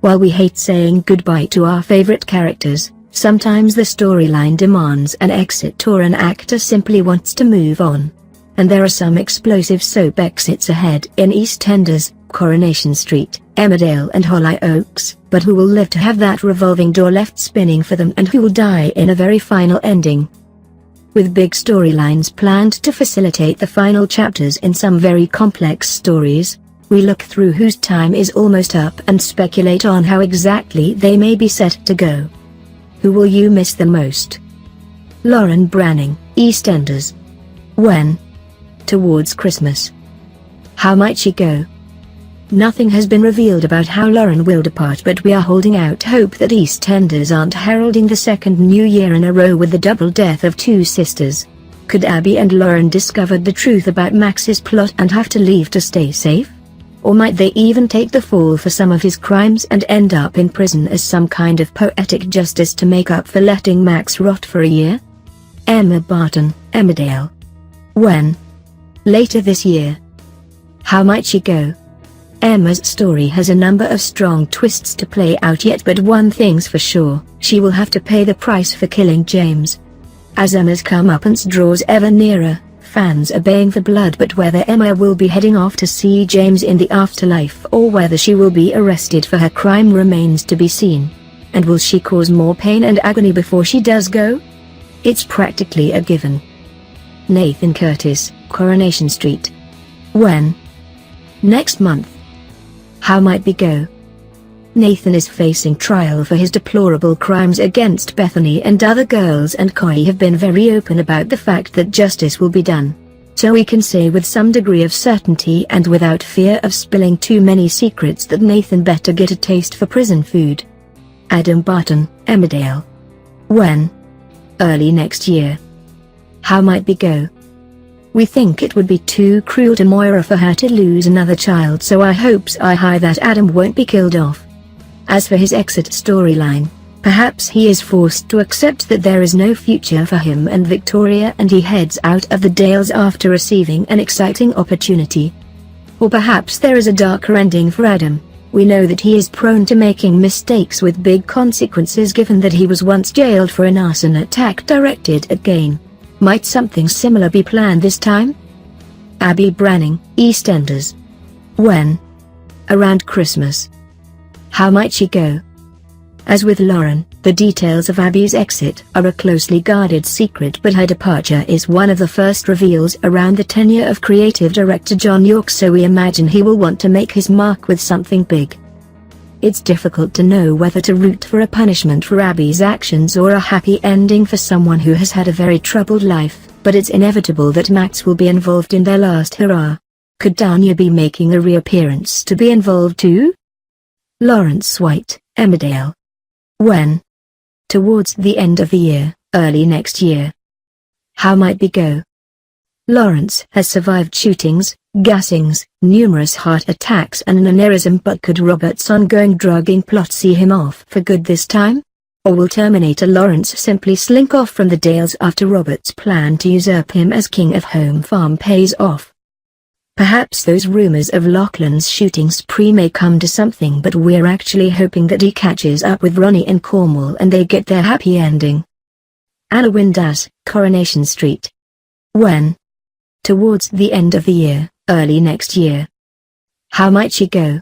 While we hate saying goodbye to our favorite characters, sometimes the storyline demands an exit or an actor simply wants to move on. And there are some explosive soap exits ahead in EastEnders, Coronation Street, Emmerdale and Hollyoaks, but who will live to have that revolving door left spinning for them, and who will die in a very final ending? With big storylines planned to facilitate the final chapters in some very complex stories, we look through whose time is almost up and speculate on how exactly they may be set to go. Who will you miss the most? Lauren Branning, EastEnders. When? Towards Christmas. How might she go? Nothing has been revealed about how Lauren will depart, but we are holding out hope that EastEnders aren't heralding the second new year in a row with the double death of two sisters. Could Abby and Lauren discover the truth about Max's plot and have to leave to stay safe? Or might they even take the fall for some of his crimes and end up in prison as some kind of poetic justice to make up for letting Max rot for a year? Emma Barton, Emmerdale. When? Later this year. How might she go? Emma's story has a number of strong twists to play out yet, but one thing's for sure, she will have to pay the price for killing James. As Emma's comeuppance draws ever nearer, fans are baying for blood, but whether Emma will be heading off to see James in the afterlife or whether she will be arrested for her crime remains to be seen. And will she cause more pain and agony before she does go? It's practically a given. Nathan Curtis, Coronation Street. When? Next month. How might we go? Nathan is facing trial for his deplorable crimes against Bethany and other girls, and Coy have been very open about the fact that justice will be done. So we can say with some degree of certainty and without fear of spilling too many secrets that Nathan better get a taste for prison food. Adam Barton, Emmerdale. When? Early next year. How might we go? We think it would be too cruel to Moira for her to lose another child, so our hopes are high that Adam won't be killed off. As for his exit storyline, perhaps he is forced to accept that there is no future for him and Victoria and he heads out of the Dales after receiving an exciting opportunity. Or perhaps there is a darker ending for Adam. We know that he is prone to making mistakes with big consequences, given that he was once jailed for an arson attack directed at Gain. Might something similar be planned this time? Abby Branning, EastEnders. When? Around Christmas. How might she go? As with Lauren, the details of Abby's exit are a closely guarded secret, but her departure is one of the first reveals around the tenure of creative director John York, so we imagine he will want to make his mark with something big. It's difficult to know whether to root for a punishment for Abby's actions or a happy ending for someone who has had a very troubled life, but it's inevitable that Max will be involved in their last hurrah. Could Danya be making a reappearance to be involved too? Lawrence White, Emmerdale. When? Towards the end of the year, early next year. How might we go? Lawrence has survived shootings, gassings, numerous heart attacks and an aneurysm, but could Robert's ongoing drugging plot see him off for good this time? Or will Terminator Lawrence simply slink off from the Dales after Robert's plan to usurp him as king of Home Farm pays off? Perhaps those rumors of Lachlan's shooting spree may come to something, but we're actually hoping that he catches up with Ronnie in Cornwall and they get their happy ending. Anna Windass, Coronation Street. When? Towards the end of the year, early next year. How might she go?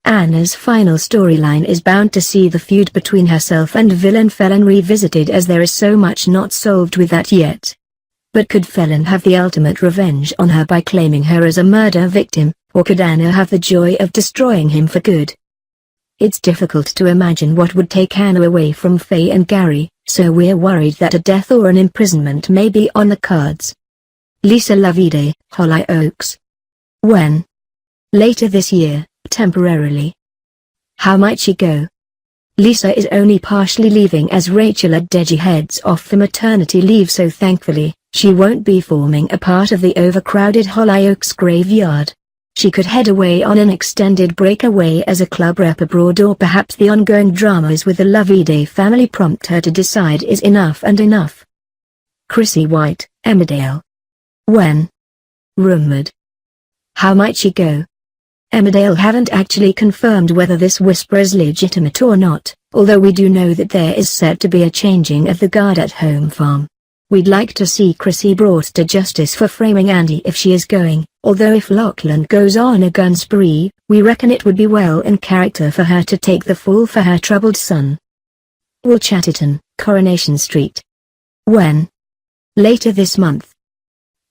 Anna's final storyline is bound to see the feud between herself and villain Felon revisited, as there is so much not solved with that yet. But could Felon have the ultimate revenge on her by claiming her as a murder victim, or could Anna have the joy of destroying him for good? It's difficult to imagine what would take Anna away from Faye and Gary, so we're worried that a death or an imprisonment may be on the cards. Lisa Lovide, Hollyoaks. When? Later this year, temporarily. How might she go? Lisa is only partially leaving as Rachel Adeji heads off for maternity leave, so thankfully, she won't be forming a part of the overcrowded Hollyoaks graveyard. She could head away on an extended breakaway as a club rep abroad, or perhaps the ongoing dramas with the Lovide family prompt her to decide is enough and enough. Chrissy White, Emmerdale. When? Rumored. How might she go? Emmerdale haven't actually confirmed whether this whisper is legitimate or not, although we do know that there is said to be a changing of the guard at Home Farm. We'd like to see Chrissy brought to justice for framing Andy if she is going, although if Lachlan goes on a gun spree, we reckon it would be well in character for her to take the fall for her troubled son. Will Chatterton, Coronation Street. When? Later this month.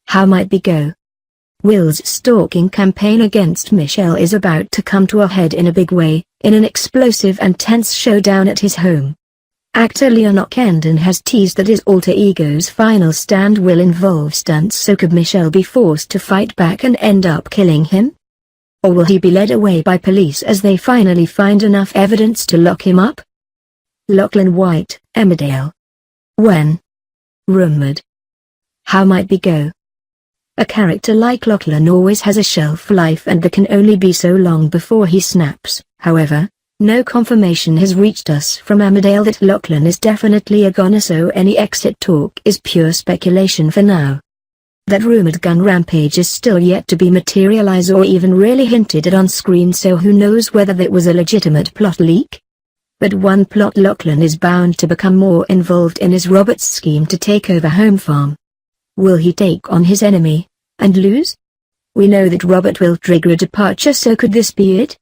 How might we go? Will's stalking campaign against Michelle is about to come to a head in a big way, in an explosive and tense showdown at his home. Actor Leon Ockenden has teased that his alter ego's final stand will involve stunts, so could Michelle be forced to fight back and end up killing him? Or will he be led away by police as they finally find enough evidence to lock him up? Lachlan White, Emmerdale. When? Rumored. How might we go? A character like Lachlan always has a shelf life and there can only be so long before he snaps. However, no confirmation has reached us from Emmerdale that Lachlan is definitely a goner, so any exit talk is pure speculation for now. That rumored gun rampage is still yet to be materialized or even really hinted at on screen, so who knows whether that was a legitimate plot leak? But one plot: Lachlan is bound to become more involved in his Robert's scheme to take over Home Farm. Will he take on his enemy, and lose? We know that Robert will trigger a departure, so could this be it?